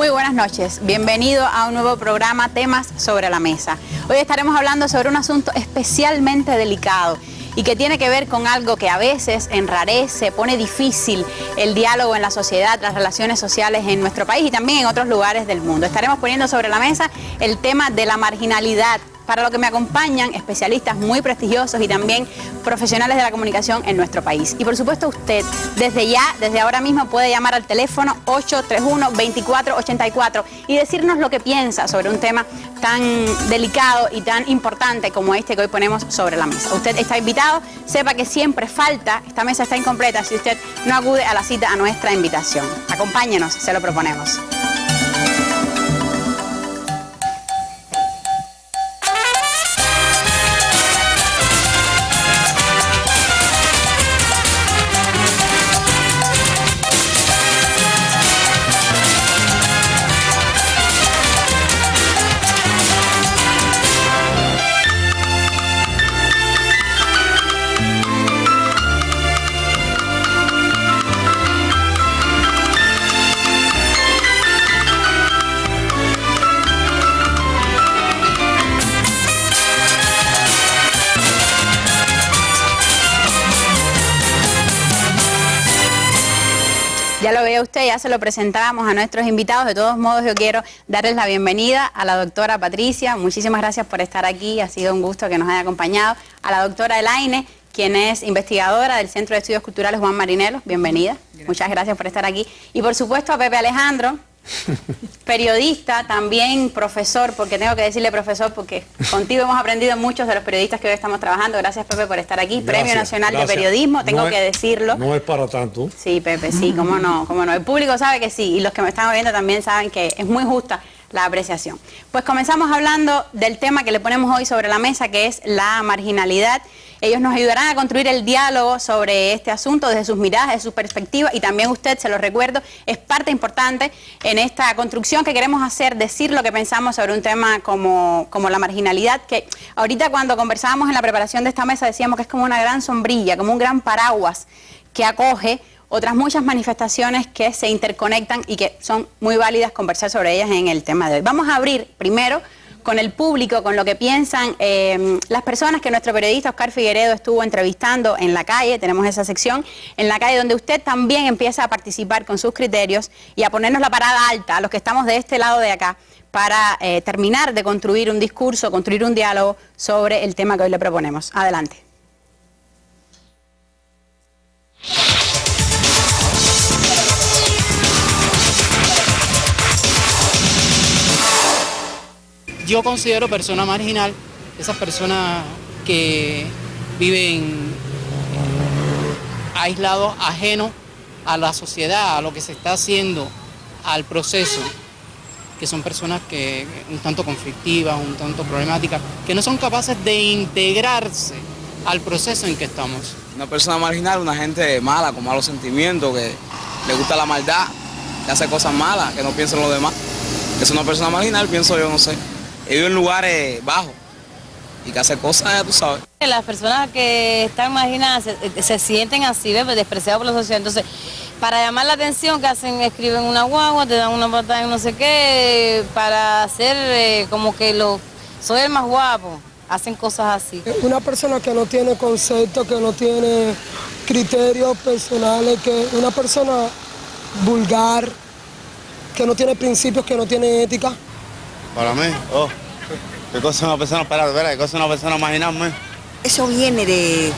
Muy buenas noches, bienvenido a un nuevo programa Temas sobre la Mesa. Hoy estaremos hablando sobre un asunto especialmente delicado y que tiene que ver con algo que a veces enrarece, pone difícil el diálogo en la sociedad, las relaciones sociales en nuestro país y también en otros lugares del mundo. Estaremos poniendo sobre la mesa el tema de la marginalidad, para lo que me acompañan especialistas muy prestigiosos y también profesionales de la comunicación en nuestro país. Y por supuesto usted, desde ahora mismo puede llamar al teléfono 831-2484 y decirnos lo que piensa sobre un tema tan delicado y tan importante como este que hoy ponemos sobre la mesa. Usted está invitado, sepa que siempre falta, esta mesa está incompleta si usted no acude a la cita a nuestra invitación. Acompáñenos, se lo proponemos. Ya lo ve usted, ya se lo presentábamos a nuestros invitados. De todos modos, yo quiero darles la bienvenida a la doctora Patricia. Muchísimas gracias por estar aquí, ha sido un gusto que nos haya acompañado. A la doctora Elaine, quien es investigadora del Centro de Estudios Culturales Juan Marinelo. Bienvenida. Gracias. Muchas gracias por estar aquí. Y por supuesto a Pepe Alejandro, periodista, también profesor, porque tengo que decirle profesor porque contigo hemos aprendido muchos de los periodistas que hoy estamos trabajando. Gracias, Pepe, por estar aquí. Gracias, Premio Nacional de Periodismo, tengo que decirlo. No es para tanto. Sí, Pepe, sí, cómo no, cómo no. El público sabe que sí, y los que me están oyendo también saben que es muy justa la apreciación. Pues comenzamos hablando del tema que le ponemos hoy sobre la mesa, que es la marginalidad. Ellos nos ayudarán a construir el diálogo sobre este asunto desde sus miradas, desde sus perspectivas, y también usted, se lo recuerdo, es parte importante en esta construcción que queremos hacer, decir lo que pensamos sobre un tema como la marginalidad, que ahorita cuando conversábamos en la preparación de esta mesa decíamos que es como una gran sombrilla, como un gran paraguas que acoge otras muchas manifestaciones que se interconectan y que son muy válidas conversar sobre ellas en el tema de hoy. Vamos a abrir primero con el público, con lo que piensan las personas que nuestro periodista Oscar Figueredo estuvo entrevistando en la calle. Tenemos esa sección en la calle donde usted también empieza a participar con sus criterios y a ponernos la parada alta a los que estamos de este lado de acá para terminar de construir un discurso, construir un diálogo sobre el tema que hoy le proponemos. Adelante. Yo considero persona marginal esas personas que viven aislados, ajenos a la sociedad, a lo que se está haciendo, al proceso, que son personas que un tanto conflictivas, un tanto problemáticas, que no son capaces de integrarse al proceso en que estamos. Una persona marginal, una gente mala, con malos sentimientos, que le gusta la maldad, que hace cosas malas, que no piensa en lo demás. Es una persona marginal, pienso yo, no sé. Vive en lugares bajos y que hace cosas, ya tú sabes. Las personas que están marginadas se sienten así, despreciadas por la sociedad. Entonces, para llamar la atención, ¿qué hacen? Escriben una guagua, te dan una patada en no sé qué, para hacer como que soy el más guapo. Hacen cosas así. Una persona que no tiene concepto, que no tiene criterios personales, que una persona vulgar, que no tiene principios, que no tiene ética. Para mí, ¿qué cosa es una persona, qué cosa es una persona marginal? Eso viene de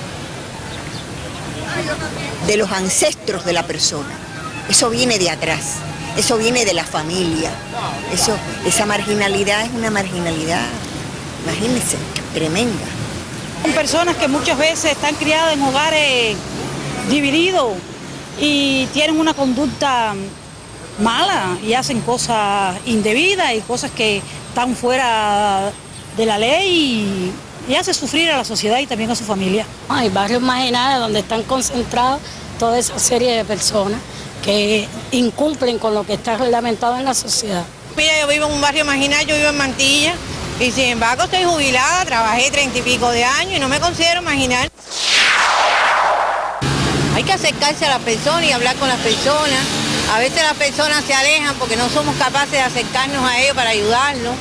los ancestros de la persona, eso viene de atrás, eso viene de la familia, esa marginalidad es una marginalidad, imagínense, tremenda. Son personas que muchas veces están criadas en hogares divididos y tienen una conducta mala y hacen cosas indebidas y cosas que están fuera de la ley y hace sufrir a la sociedad y también a su familia. Hay barrios marginales donde están concentrados toda esa serie de personas que incumplen con lo que está reglamentado en la sociedad. Mira, yo vivo en un barrio marginal, yo vivo en Mantilla y sin embargo estoy jubilada, trabajé 30 y pico de años y no me considero marginal. Hay que acercarse a las personas y hablar con las personas A veces las personas se alejan porque no somos capaces de acercarnos a ellos para ayudarlos.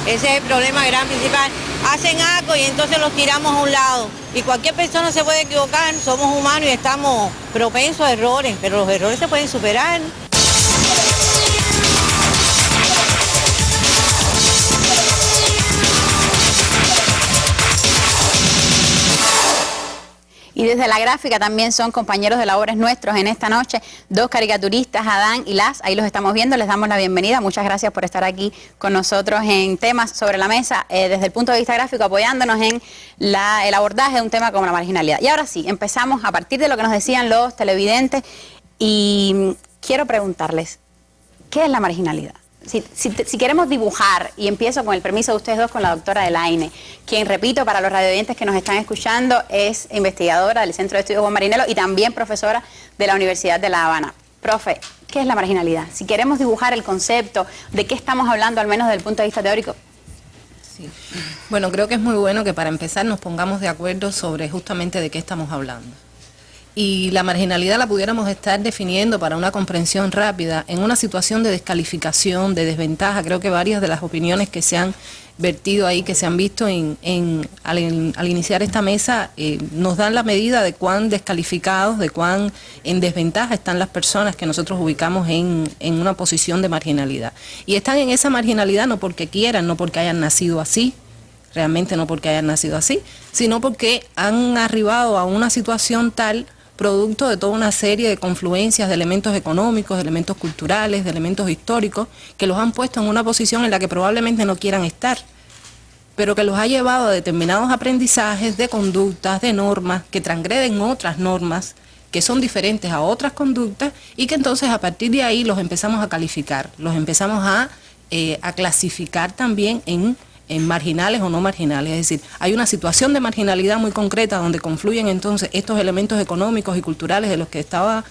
Ese es el problema gran principal. Hacen algo y entonces los tiramos a un lado. Y cualquier persona se puede equivocar, somos humanos y estamos propensos a errores, pero los errores se pueden superar. Y desde la gráfica también son compañeros de labores nuestros en esta noche, dos caricaturistas, Adán y Las, ahí los estamos viendo, les damos la bienvenida, muchas gracias por estar aquí con nosotros en temas sobre la mesa, desde el punto de vista gráfico, apoyándonos en el abordaje de un tema como la marginalidad. Y ahora sí, empezamos a partir de lo que nos decían los televidentes y quiero preguntarles, ¿qué es la marginalidad? Si queremos dibujar, y empiezo con el permiso de ustedes dos con la doctora Elaine, quien, repito, para los radiovidentes que nos están escuchando, es investigadora del Centro de Estudios Juan Marinelo y también profesora de la Universidad de La Habana. Profe, ¿qué es la marginalidad? Si queremos dibujar el concepto, ¿de qué estamos hablando, al menos desde el punto de vista teórico? Sí. Bueno, creo que es muy bueno que para empezar nos pongamos de acuerdo sobre justamente de qué estamos hablando. Y la marginalidad la pudiéramos estar definiendo para una comprensión rápida en una situación de descalificación, de desventaja. Creo que varias de las opiniones que se han vertido ahí, que se han visto al iniciar esta mesa, nos dan la medida de cuán descalificados, de cuán en desventaja están las personas que nosotros ubicamos en una posición de marginalidad. Y están en esa marginalidad no porque quieran, no porque hayan nacido así, realmente no porque hayan nacido así, sino porque han arribado a una situación tal, producto de toda una serie de confluencias de elementos económicos, de elementos culturales, de elementos históricos, que los han puesto en una posición en la que probablemente no quieran estar, pero que los ha llevado a determinados aprendizajes de conductas, de normas, que transgreden otras normas, que son diferentes a otras conductas, y que entonces a partir de ahí los empezamos a calificar, los empezamos a clasificar también en marginales o no marginales, es decir, hay una situación de marginalidad muy concreta donde confluyen entonces estos elementos económicos y culturales de los que estaba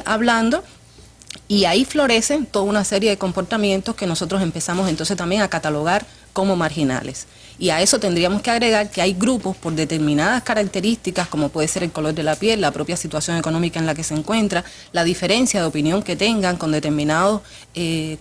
hablando, y ahí florecen toda una serie de comportamientos que nosotros empezamos entonces también a catalogar como marginales. Y a eso tendríamos que agregar que hay grupos por determinadas características, como puede ser el color de la piel, la propia situación económica en la que se encuentra, la diferencia de opinión que tengan con determinados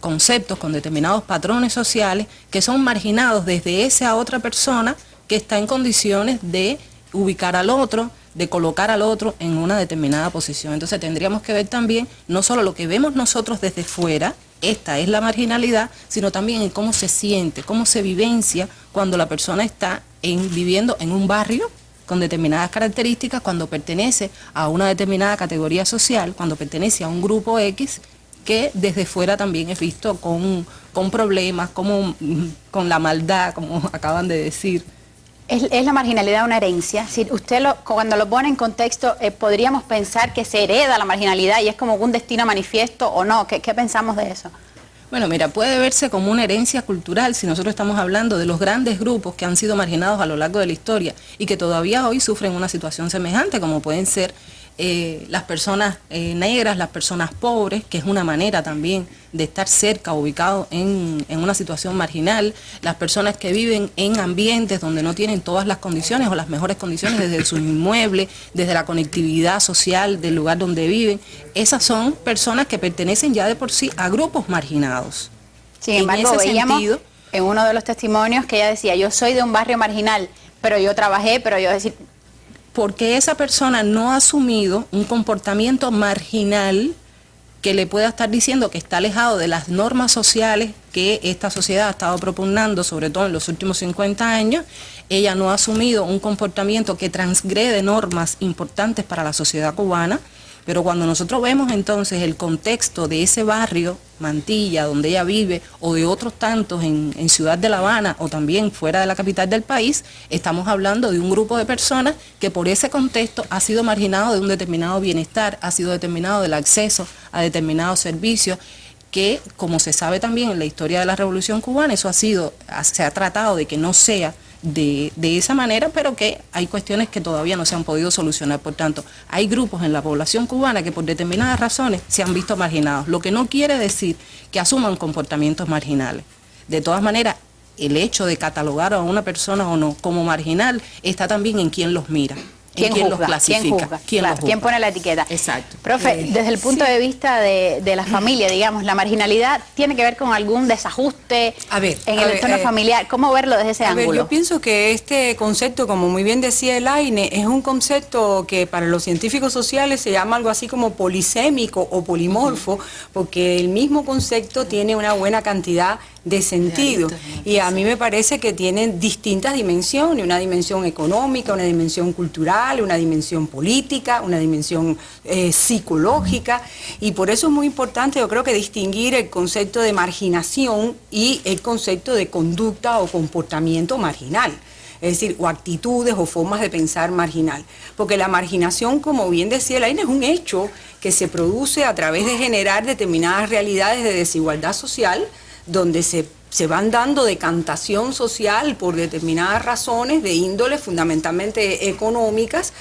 conceptos, con determinados patrones sociales, que son marginados desde esa otra persona que está en condiciones de ubicar al otro, de colocar al otro en una determinada posición. Entonces tendríamos que ver también no solo lo que vemos nosotros desde fuera, esta es la marginalidad, sino también en cómo se siente, cómo se vivencia cuando la persona está viviendo en un barrio con determinadas características, cuando pertenece a una determinada categoría social, cuando pertenece a un grupo X, que desde fuera también es visto con problemas, como con la maldad, como acaban de decir. ¿Es la marginalidad una herencia? Si usted cuando lo pone en contexto, podríamos pensar que se hereda la marginalidad y es como un destino manifiesto o no. ¿Qué pensamos de eso? Bueno, mira, puede verse como una herencia cultural si nosotros estamos hablando de los grandes grupos que han sido marginados a lo largo de la historia y que todavía hoy sufren una situación semejante, como pueden ser las personas negras, las personas pobres, que es una manera también de estar cerca, ubicado en una situación marginal, las personas que viven en ambientes donde no tienen todas las condiciones o las mejores condiciones desde su inmueble, desde la conectividad social del lugar donde viven, esas son personas que pertenecen ya de por sí a grupos marginados. Sin embargo, veíamos en uno de los testimonios que ella decía, yo soy de un barrio marginal, pero yo trabajé, pero yo decir... Porque esa persona no ha asumido un comportamiento marginal que le pueda estar diciendo que está alejado de las normas sociales que esta sociedad ha estado propugnando, sobre todo en los últimos 50 años. Ella no ha asumido un comportamiento que transgrede normas importantes para la sociedad cubana, pero cuando nosotros vemos entonces el contexto de ese barrio, Mantilla, donde ella vive, o de otros tantos en Ciudad de La Habana, o también fuera de la capital del país, estamos hablando de un grupo de personas que por ese contexto ha sido marginado de un determinado bienestar, ha sido determinado del acceso a determinados servicios, que como se sabe también en la historia de la Revolución Cubana, eso se ha tratado de que no sea de esa manera, pero que hay cuestiones que todavía no se han podido solucionar. Por tanto, hay grupos en la población cubana que por determinadas razones se han visto marginados, lo que no quiere decir que asuman comportamientos marginales. De todas maneras, el hecho de catalogar a una persona o no como marginal está también en quién los mira. quién los clasifica, quién juzga, quién claro, los juzga. quién pone la etiqueta. Exacto. Profe, desde el punto de vista de la familia, digamos, la marginalidad tiene que ver con algún desajuste en el entorno familiar. ¿Cómo verlo desde ese ángulo? Yo pienso que este concepto, como muy bien decía Elaine, es un concepto que para los científicos sociales se llama algo así como polisémico o polimorfo, porque el mismo concepto tiene una buena cantidad de sentido, y a mí me parece que tienen distintas dimensiones, una dimensión económica, una dimensión cultural, una dimensión política, una dimensión psicológica, y por eso es muy importante, yo creo, que distinguir el concepto de marginación y el concepto de conducta o comportamiento marginal. Es decir, o actitudes o formas de pensar marginal. Porque la marginación, como bien decía Elaine, es un hecho que se produce a través de generar determinadas realidades de desigualdad social, donde se van dando decantación social por determinadas razones de índole fundamentalmente económicas,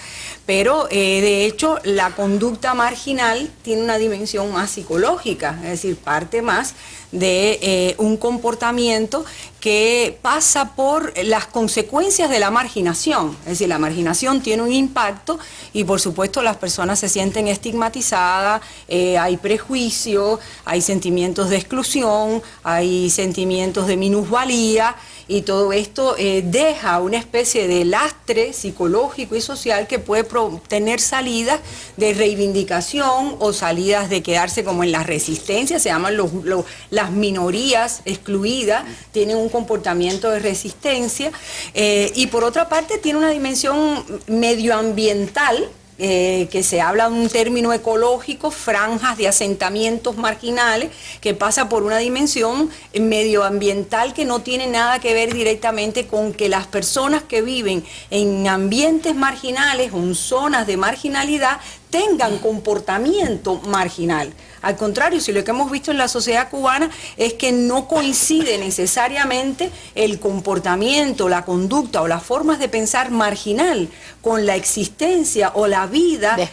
pero de hecho la conducta marginal tiene una dimensión más psicológica, es decir, parte más de un comportamiento que pasa por las consecuencias de la marginación. Es decir, la marginación tiene un impacto y por supuesto las personas se sienten estigmatizadas, hay prejuicios, hay sentimientos de exclusión, hay sentimientos de minusvalía, y todo esto deja una especie de lastre psicológico y social que puede tener salidas de reivindicación o salidas de quedarse como en la resistencia. Se llaman las minorías excluidas, tienen un comportamiento de resistencia, y por otra parte tiene una dimensión medioambiental, que se habla de un término ecológico, franjas de asentamientos marginales, que pasa por una dimensión medioambiental que no tiene nada que ver directamente con que las personas que viven en ambientes marginales o en zonas de marginalidad tengan comportamiento marginal. Al contrario, si lo que hemos visto en la sociedad cubana es que no coincide necesariamente el comportamiento, la conducta o las formas de pensar marginal con la existencia o la vida de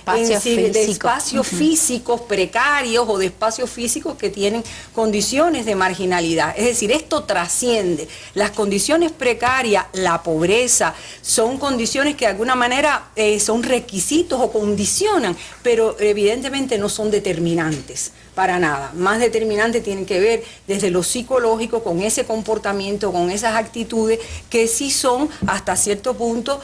espacios físicos precarios o de espacios físicos que tienen condiciones de marginalidad. Es decir, esto trasciende. Las condiciones precarias, la pobreza, son condiciones que de alguna manera son requisitos o condicionan, pero evidentemente no son determinantes. Para nada. Más determinante tienen que ver desde lo psicológico con ese comportamiento, con esas actitudes que sí son hasta cierto punto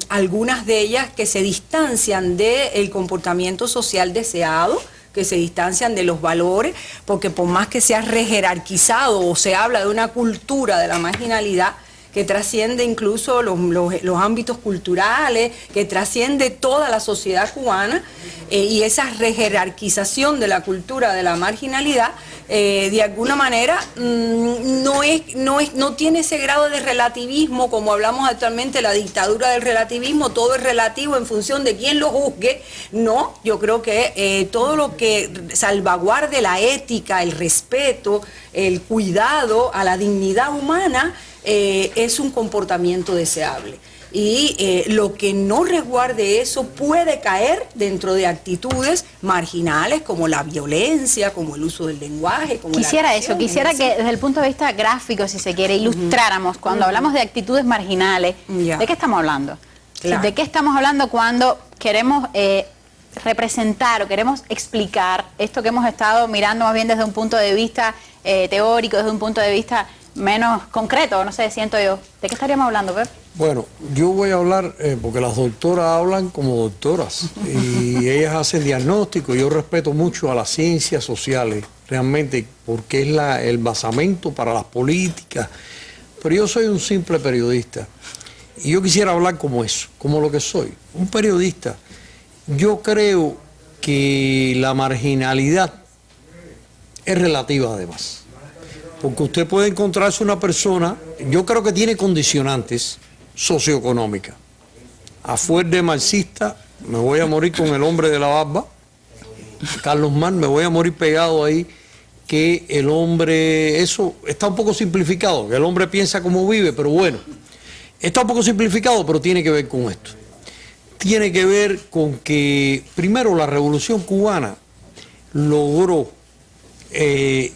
algunas de ellas que se distancian del comportamiento social deseado, que se distancian de los valores, porque por más que se ha rejerarquizado o se habla de una cultura de la marginalidad, que trasciende incluso los ámbitos culturales, que trasciende toda la sociedad cubana, y esa rejerarquización de la cultura de la marginalidad, de alguna manera no tiene ese grado de relativismo, como hablamos actualmente, la dictadura del relativismo, todo es relativo en función de quién lo juzgue. No, yo creo que todo lo que salvaguarde la ética, el respeto, el cuidado a la dignidad humana, es un comportamiento deseable. Y lo que no resguarde eso puede caer dentro de actitudes marginales como la violencia, como el uso del lenguaje, como quisiera que desde el punto de vista gráfico, si se quiere, ilustráramos cuando hablamos de actitudes marginales, ¿de qué estamos hablando? Claro. ¿De qué estamos hablando cuando queremos representar o queremos explicar esto que hemos estado mirando más bien desde un punto de vista teórico, desde un punto de vista menos concreto, no sé, siento yo? ¿De qué estaríamos hablando, Pep? Bueno, yo voy a hablar, porque las doctoras hablan como doctoras y ellas hacen diagnóstico. Yo respeto mucho a las ciencias sociales, realmente, porque es el basamento para las políticas. Pero yo soy un simple periodista y yo quisiera hablar como eso, como lo que soy, un periodista. Yo creo que la marginalidad es relativa además. Porque usted puede encontrarse una persona, yo creo que tiene condicionantes socioeconómicas. A fuer de marxista, me voy a morir con el hombre de la barba, Carlos Marx, me voy a morir pegado ahí, que el hombre, eso está un poco simplificado, que el hombre piensa como vive, pero bueno, está un poco simplificado, pero tiene que ver con esto. Tiene que ver con que, primero, la Revolución Cubana logró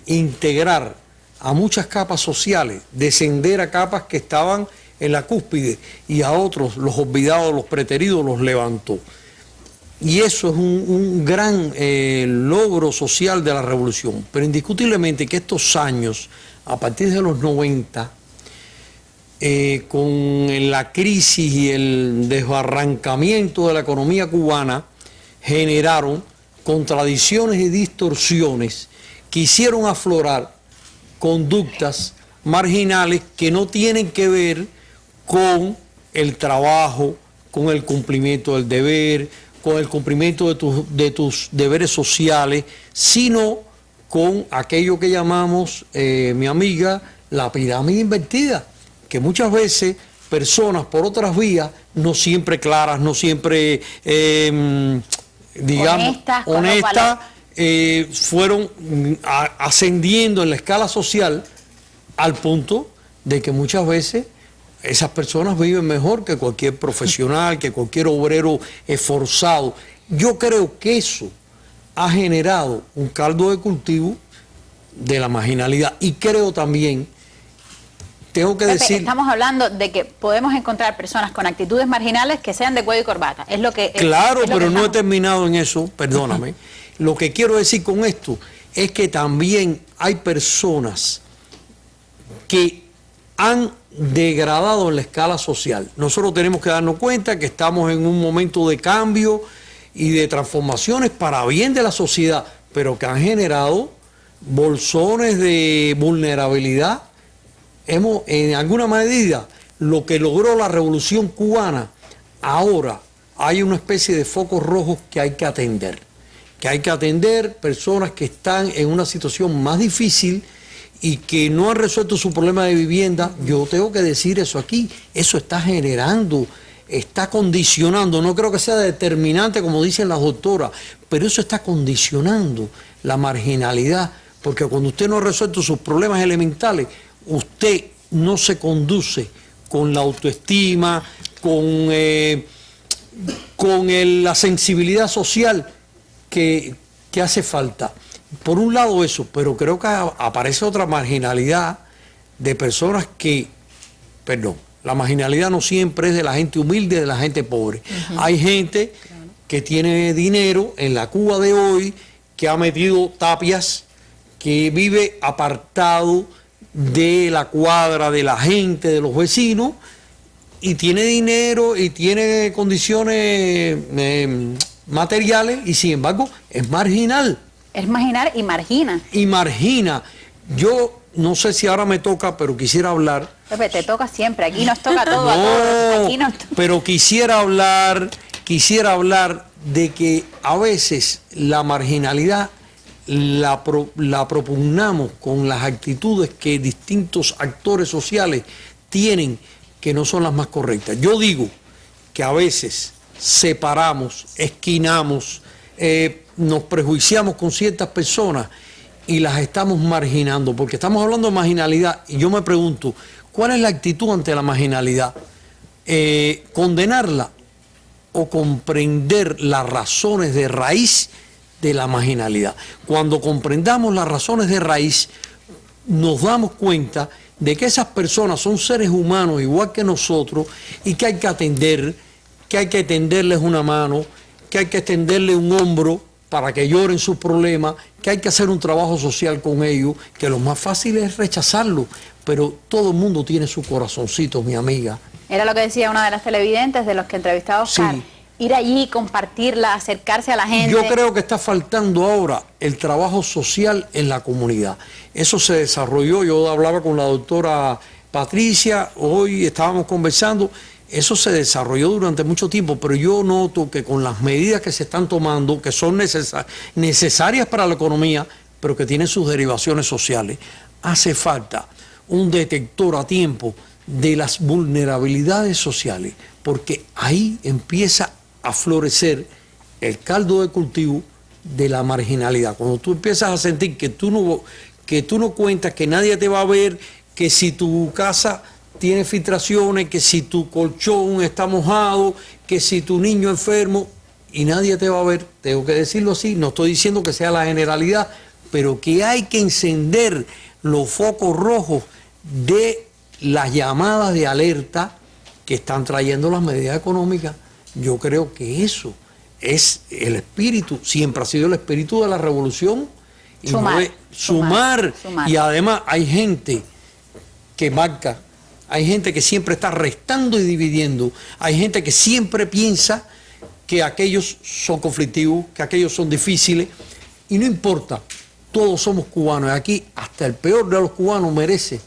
integrar a muchas capas sociales, descender a capas que estaban en la cúspide y a otros, los olvidados, los preteridos, los levantó. Y eso es un gran logro social de la revolución. Pero indiscutiblemente que estos años, a partir de los 90, con la crisis y el desbarrancamiento de la economía cubana, generaron contradicciones y distorsiones que hicieron aflorar conductas marginales que no tienen que ver con el trabajo, con el cumplimiento del deber, con el cumplimiento de tus deberes sociales, sino con aquello que llamamos, mi amiga, la pirámide invertida, que muchas veces personas por otras vías, no siempre claras, no siempre, digamos, honestas, fueron ascendiendo en la escala social al punto de que muchas veces esas personas viven mejor que cualquier profesional, que cualquier obrero esforzado. Yo creo que eso ha generado un caldo de cultivo de la marginalidad y creo también, tengo que decir... Estamos hablando de que podemos encontrar personas con actitudes marginales que sean de cuello y corbata. Es lo que... Claro, pero no he terminado en eso, perdóname. Lo que quiero decir con esto es que también hay personas que han degradado en la escala social. Nosotros tenemos que darnos cuenta que estamos en un momento de cambio y de transformaciones para bien de la sociedad, pero que han generado bolsones de vulnerabilidad. En alguna medida, lo que logró la Revolución Cubana, ahora hay una especie de focos rojos que hay que atender. Que hay que atender personas que están en una situación más difícil y que no han resuelto su problema de vivienda. Yo tengo que decir eso aquí. Eso está generando, está condicionando, no creo que sea determinante como dicen las doctoras, pero eso está condicionando la marginalidad, porque cuando usted no ha resuelto sus problemas elementales, usted no se conduce con la autoestima, con la sensibilidad social que hace falta. Por un lado eso, pero creo que aparece otra marginalidad de personas que, perdón, la marginalidad no siempre es de la gente humilde, de la gente pobre. Hay gente que tiene dinero en la Cuba de hoy, que ha metido tapias, que vive apartado de la cuadra, de la gente, de los vecinos, y tiene dinero y tiene condiciones materiales y sin embargo es marginal. Es marginal y margina. Y margina. Yo no sé si ahora me toca, pero quisiera hablar. Pepe, te toca siempre, aquí nos toca todo. No, a todos. Aquí nos pero quisiera hablar de que a veces la marginalidad la propugnamos con las actitudes que distintos actores sociales tienen que no son las más correctas. Yo digo que a veces separamos, esquinamos, nos prejuiciamos con ciertas personas y las estamos marginando, porque estamos hablando de marginalidad y yo me pregunto, ¿cuál es la actitud ante la marginalidad? ¿Condenarla o comprender las razones de raíz de la marginalidad? Cuando comprendamos las razones de raíz, nos damos cuenta de que esas personas son seres humanos igual que nosotros y que hay que atender, que hay que tenderles una mano, que hay que extenderle un hombro para que lloren sus problemas, que hay que hacer un trabajo social con ellos, que lo más fácil es rechazarlo, pero todo el mundo tiene su corazoncito, mi amiga. Era lo que decía una de las televidentes de los que entrevistaba a Oscar. Sí. Ir allí, compartirla, acercarse a la gente. Yo creo que está faltando ahora el trabajo social en la comunidad. Eso se desarrolló, yo hablaba con la doctora Patricia, hoy estábamos conversando, eso se desarrolló durante mucho tiempo, pero yo noto que con las medidas que se están tomando, que son necesarias para la economía, pero que tienen sus derivaciones sociales, hace falta un detector a tiempo de las vulnerabilidades sociales, porque ahí empieza a florecer el caldo de cultivo de la marginalidad. Cuando tú empiezas a sentir que tú no cuentas, que nadie te va a ver, que si tu casa tiene filtraciones, que si tu colchón está mojado, que si tu niño enfermo, y nadie te va a ver, tengo que decirlo así, no estoy diciendo que sea la generalidad, pero que hay que encender los focos rojos de las llamadas de alerta que están trayendo las medidas económicas. Yo creo que eso es el espíritu, siempre ha sido el espíritu de la revolución. Y sumar. Y además hay gente que marca, hay gente que siempre está restando y dividiendo, hay gente que siempre piensa que aquellos son conflictivos, que aquellos son difíciles, y no importa, todos somos cubanos, y aquí hasta el peor de los cubanos merece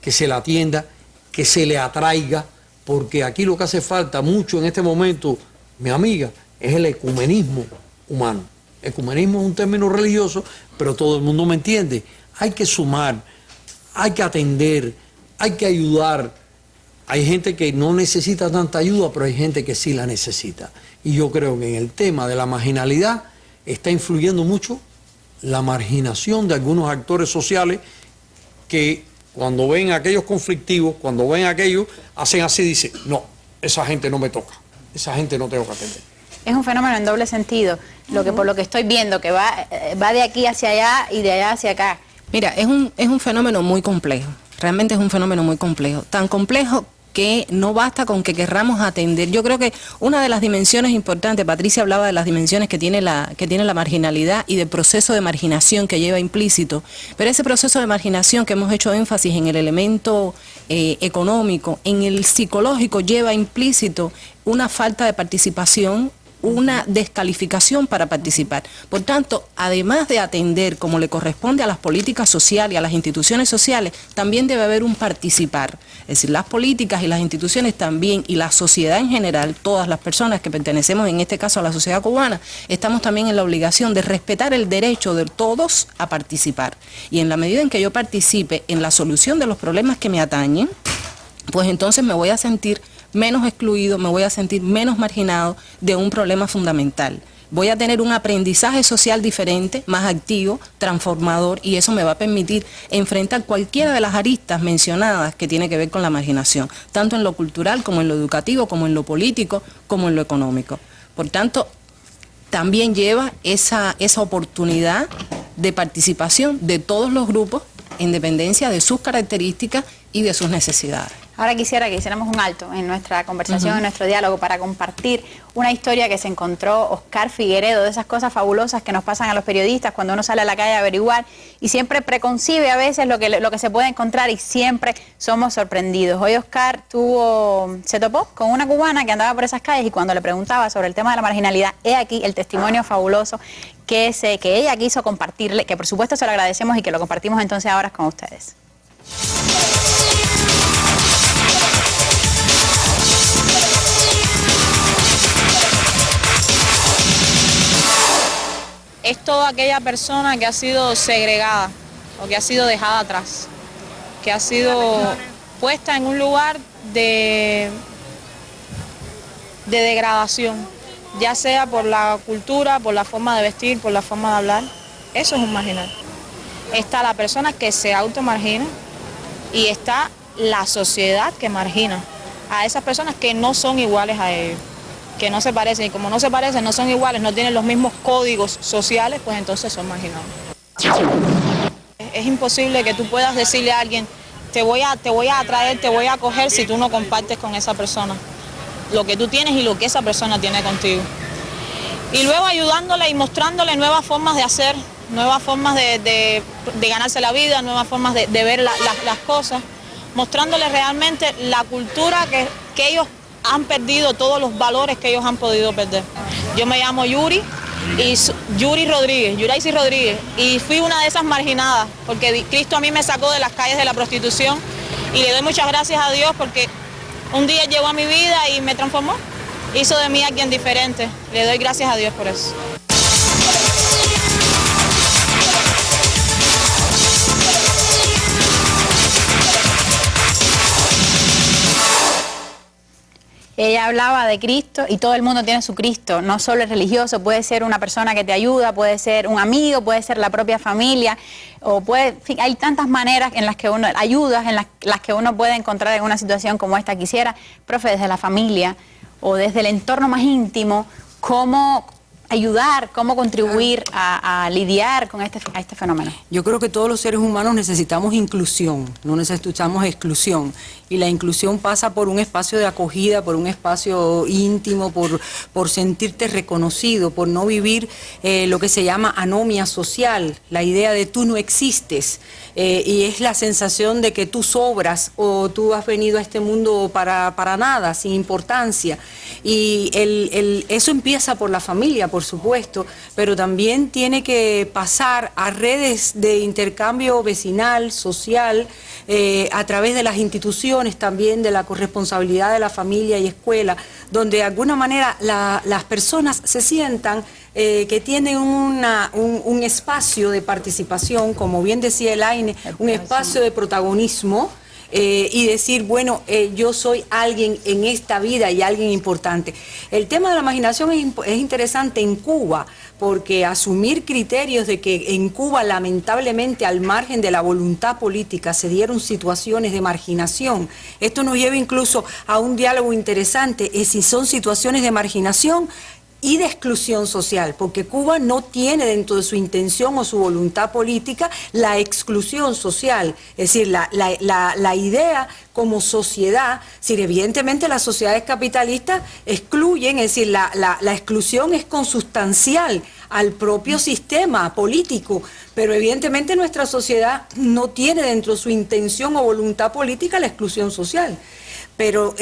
que se le atienda, que se le atraiga, porque aquí lo que hace falta mucho en este momento, mi amiga, es el ecumenismo humano. Ecumenismo es un término religioso, pero todo el mundo me entiende. Hay que sumar, hay que atender, hay que ayudar. Hay gente que no necesita tanta ayuda, pero hay gente que sí la necesita. Y yo creo que en el tema de la marginalidad está influyendo mucho la marginación de algunos actores sociales que cuando ven a aquellos conflictivos, cuando ven a aquellos, hacen así y dicen, no, esa gente no me toca, esa gente no tengo que atender. Es un fenómeno en doble sentido, por lo que estoy viendo, que va de aquí hacia allá y de allá hacia acá. Mira, es un fenómeno muy complejo, realmente es un fenómeno muy complejo, tan complejo que no basta con que querramos atender. Yo creo que una de las dimensiones importantes, Patricia hablaba de las dimensiones que tiene la marginalidad y del proceso de marginación que lleva implícito, pero ese proceso de marginación que hemos hecho énfasis en el elemento económico, en el psicológico lleva implícito una falta de participación, una descalificación para participar. Por tanto, además de atender como le corresponde a las políticas sociales y a las instituciones sociales, también debe haber un participar. Es decir, las políticas y las instituciones también, y la sociedad en general, todas las personas que pertenecemos en este caso a la sociedad cubana, estamos también en la obligación de respetar el derecho de todos a participar. Y en la medida en que yo participe en la solución de los problemas que me atañen, pues entonces me voy a sentir menos excluido, me voy a sentir menos marginado de un problema fundamental. Voy a tener un aprendizaje social diferente, más activo, transformador, y eso me va a permitir enfrentar cualquiera de las aristas mencionadas que tiene que ver con la marginación, tanto en lo cultural como en lo educativo, como en lo político, como en lo económico. Por tanto, también lleva esa oportunidad de participación de todos los grupos en dependencia de sus características y de sus necesidades. Ahora quisiera que hiciéramos un alto en nuestra conversación, en nuestro diálogo, para compartir una historia que se encontró Oscar Figueredo, de esas cosas fabulosas que nos pasan a los periodistas cuando uno sale a la calle a averiguar y siempre preconcibe a veces lo que se puede encontrar y siempre somos sorprendidos. Hoy Oscar se topó con una cubana que andaba por esas calles y cuando le preguntaba sobre el tema de la marginalidad, he aquí el testimonio fabuloso que ella quiso compartirle, que por supuesto se lo agradecemos y que lo compartimos entonces ahora con ustedes. Es toda aquella persona que ha sido segregada o que ha sido dejada atrás, que ha sido puesta en un lugar de degradación, ya sea por la cultura, por la forma de vestir, por la forma de hablar. Eso es un marginal. Está la persona que se automargina y está la sociedad que margina a esas personas que no son iguales a ellos, que no se parecen, y como no se parecen, no son iguales, no tienen los mismos códigos sociales, pues entonces son marginados. Es imposible que tú puedas decirle a alguien, te voy a atraer, te voy a acoger si tú no compartes con esa persona lo que tú tienes y lo que esa persona tiene contigo. Y luego ayudándole y mostrándole nuevas formas de hacer, nuevas formas de ganarse la vida, nuevas formas de ver las cosas, mostrándole realmente la cultura que ellos han perdido, todos los valores que ellos han podido perder. Yo me llamo Yuraisi Rodríguez, y fui una de esas marginadas, porque Cristo a mí me sacó de las calles de la prostitución y le doy muchas gracias a Dios porque un día llegó a mi vida y me transformó, hizo de mí alguien diferente. Le doy gracias a Dios por eso. Ella hablaba de Cristo y todo el mundo tiene su Cristo, no solo el religioso, puede ser una persona que te ayuda, puede ser un amigo, puede ser la propia familia, hay tantas maneras en las que uno, ayudas en las que uno puede encontrar en una situación como esta. Quisiera, profe, desde la familia o desde el entorno más íntimo, cómo ayudar, cómo contribuir a lidiar con este fenómeno? Yo creo que todos los seres humanos necesitamos inclusión, no necesitamos exclusión. Y la inclusión pasa por un espacio de acogida, por un espacio íntimo, por sentirte reconocido, por no vivir lo que se llama anomia social, la idea de tú no existes. Y es la sensación de que tú sobras o tú has venido a este mundo para nada, sin importancia. Y eso empieza por la familia, por supuesto, pero también tiene que pasar a redes de intercambio vecinal, social, a través de las instituciones también, de la corresponsabilidad de la familia y escuela, donde de alguna manera las personas se sientan que tienen un espacio de participación, como bien decía Elaine, un espacio de protagonismo, y decir, bueno, yo soy alguien en esta vida y alguien importante. El tema de la marginación es interesante en Cuba, porque asumir criterios de que en Cuba lamentablemente al margen de la voluntad política se dieron situaciones de marginación, esto nos lleva incluso a un diálogo interesante, si son situaciones de marginación y de exclusión social, porque Cuba no tiene dentro de su intención o su voluntad política la exclusión social, es decir, la idea como sociedad, si evidentemente las sociedades capitalistas excluyen, es decir, la exclusión es consustancial al propio sistema político, pero evidentemente nuestra sociedad no tiene dentro de su intención o voluntad política la exclusión social. Pero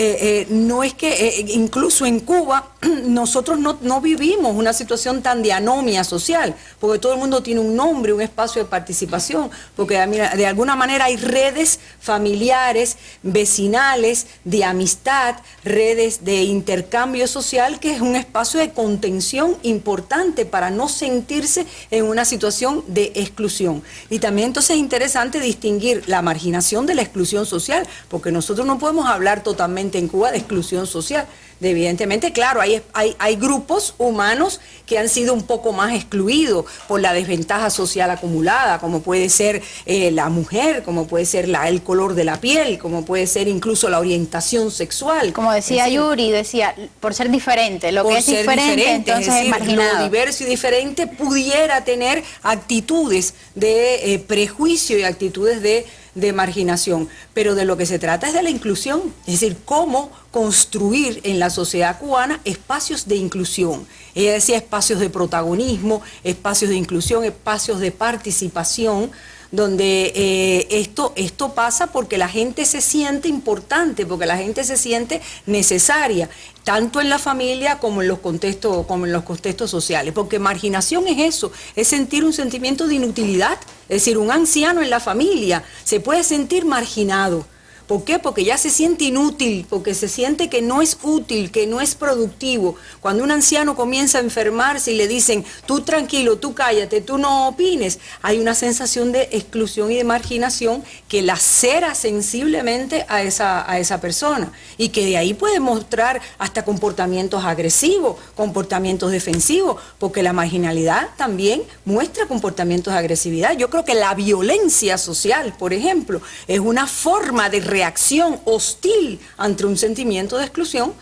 no es que incluso en Cuba nosotros no vivimos una situación tan de anomia social, porque todo el mundo tiene un nombre, un espacio de participación, porque de alguna manera hay redes familiares, vecinales, de amistad, redes de intercambio social, que es un espacio de contención importante para no sentirse en una situación de exclusión. Y también entonces es interesante distinguir la marginación de la exclusión social, porque nosotros no podemos hablar totalmente en Cuba de exclusión social. Evidentemente, claro, hay grupos humanos que han sido un poco más excluidos por la desventaja social acumulada, como puede ser la mujer, como puede ser el color de la piel, como puede ser incluso la orientación sexual. Como decía Yuri, decía, por ser diferente, lo que es diferente entonces es marginado. Lo diverso y diferente pudiera tener actitudes de prejuicio y actitudes de marginación, pero de lo que se trata es de la inclusión, es decir, cómo construir en la sociedad cubana espacios de inclusión. Ella decía espacios de protagonismo, espacios de inclusión, espacios de participación, donde esto pasa porque la gente se siente importante, porque la gente se siente necesaria, tanto en la familia como en los contextos sociales, porque marginación es eso, es sentir un sentimiento de inutilidad, es decir, un anciano en la familia se puede sentir marginado. ¿Por qué? Porque ya se siente inútil, porque se siente que no es útil, que no es productivo. Cuando un anciano comienza a enfermarse y le dicen, tú tranquilo, tú cállate, tú no opines, hay una sensación de exclusión y de marginación que lacera sensiblemente a esa persona y que de ahí puede mostrar hasta comportamientos agresivos, comportamientos defensivos, porque la marginalidad también muestra comportamientos de agresividad. Yo creo que la violencia social, por ejemplo, es una forma de reacción hostil ante un sentimiento de exclusión.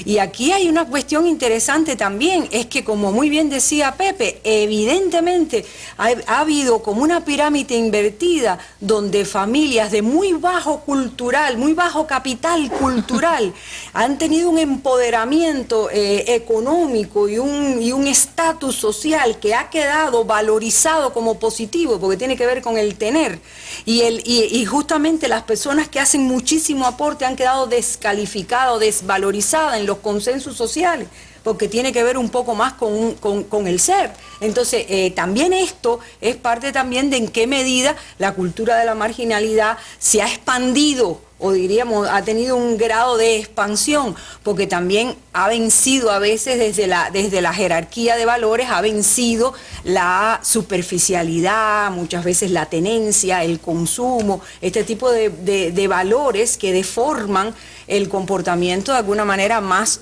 Y aquí hay una cuestión interesante también, es que como muy bien decía Pepe, evidentemente ha habido como una pirámide invertida donde familias de muy bajo cultural, muy bajo capital cultural han tenido un empoderamiento económico y un estatus social que ha quedado valorizado como positivo, porque tiene que ver con el tener. Y justamente las personas que hacen muchísimo aporte han quedado descalificadas, desvalorizadas en los consensos sociales, porque tiene que ver un poco más con el ser. Entonces, también esto es parte también de en qué medida la cultura de la marginalidad se ha expandido, o diríamos, ha tenido un grado de expansión, porque también ha vencido a veces desde la jerarquía de valores, ha vencido la superficialidad, muchas veces la tenencia, el consumo, este tipo de valores que deforman el comportamiento de alguna manera más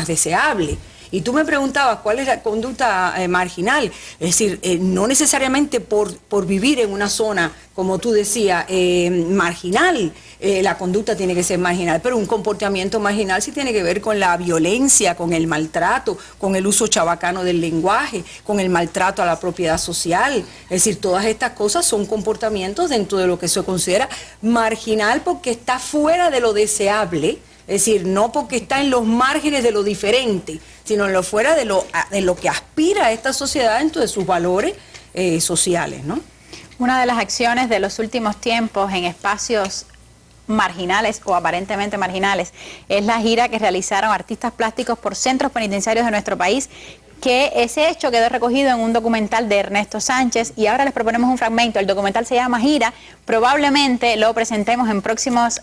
deseable. Y tú me preguntabas cuál es la conducta marginal, es decir, no necesariamente por vivir en una zona, como tú decías, marginal, la conducta tiene que ser marginal, pero un comportamiento marginal sí tiene que ver con la violencia, con el maltrato, con el uso chabacano del lenguaje, con el maltrato a la propiedad social. Es decir, todas estas cosas son comportamientos dentro de lo que se considera marginal porque está fuera de lo deseable, es decir, no porque está en los márgenes de lo diferente, sino en lo fuera de lo que aspira a esta sociedad dentro de sus valores sociales, ¿no? Una de las acciones de los últimos tiempos en espacios marginales o aparentemente marginales es la gira que realizaron artistas plásticos por centros penitenciarios de nuestro país, que ese hecho quedó recogido en un documental de Ernesto Sánchez y ahora les proponemos un fragmento. El documental se llama Gira, probablemente lo presentemos en próximos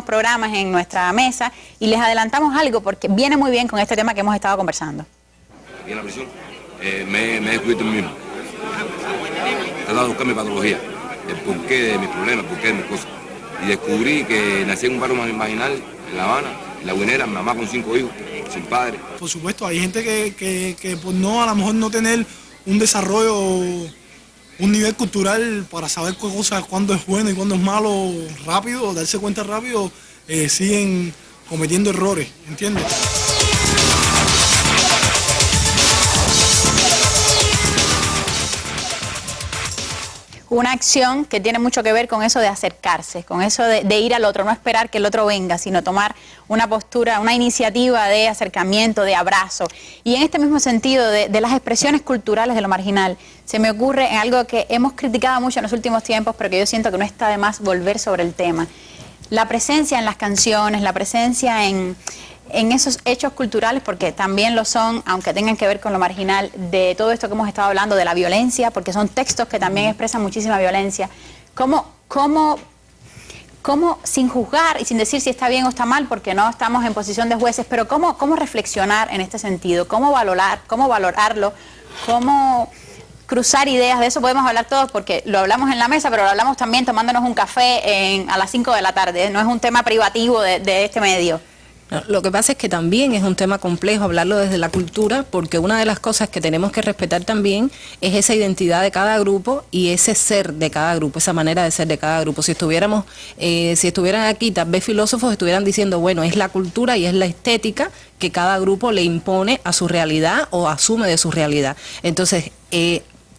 programas en nuestra mesa y les adelantamos algo porque viene muy bien con este tema que hemos estado conversando. Aquí en la prisión me he descubierto a mí mismo. He tratado de buscar mi patología, el porqué de mis problemas, el porqué de mis cosas. Y descubrí que nací en un barrio marginal, en La Habana, en La Guinera, mi mamá con 5 hijos, sin padre. Por supuesto, hay gente que por no, a lo mejor no tener un desarrollo, un nivel cultural para saber qué cosas, cuándo es bueno y cuándo es malo rápido, darse cuenta rápido, siguen cometiendo errores, ¿entiendes? Una acción que tiene mucho que ver con eso de acercarse, con eso de ir al otro, no esperar que el otro venga, sino tomar una postura, una iniciativa de acercamiento, de abrazo. Y en este mismo sentido de las expresiones culturales de lo marginal, se me ocurre en algo que hemos criticado mucho en los últimos tiempos, pero que yo siento que no está de más volver sobre el tema. La presencia en las canciones, la presencia en esos hechos culturales, porque también lo son, aunque tengan que ver con lo marginal, de todo esto que hemos estado hablando, de la violencia, porque son textos que también expresan muchísima violencia. ¿Cómo sin juzgar y sin decir si está bien o está mal, porque no estamos en posición de jueces, pero cómo reflexionar en este sentido, cómo valorarlo, cómo cruzar ideas? De eso podemos hablar todos porque lo hablamos en la mesa, pero lo hablamos también tomándonos un café a las 5 de la tarde, no es un tema privativo de este medio. Lo que pasa es que también es un tema complejo hablarlo desde la cultura, porque una de las cosas que tenemos que respetar también es esa identidad de cada grupo y ese ser de cada grupo, esa manera de ser de cada grupo. Si estuvieran aquí tal vez filósofos estuvieran diciendo, bueno, es la cultura y es la estética que cada grupo le impone a su realidad o asume de su realidad. Entonces,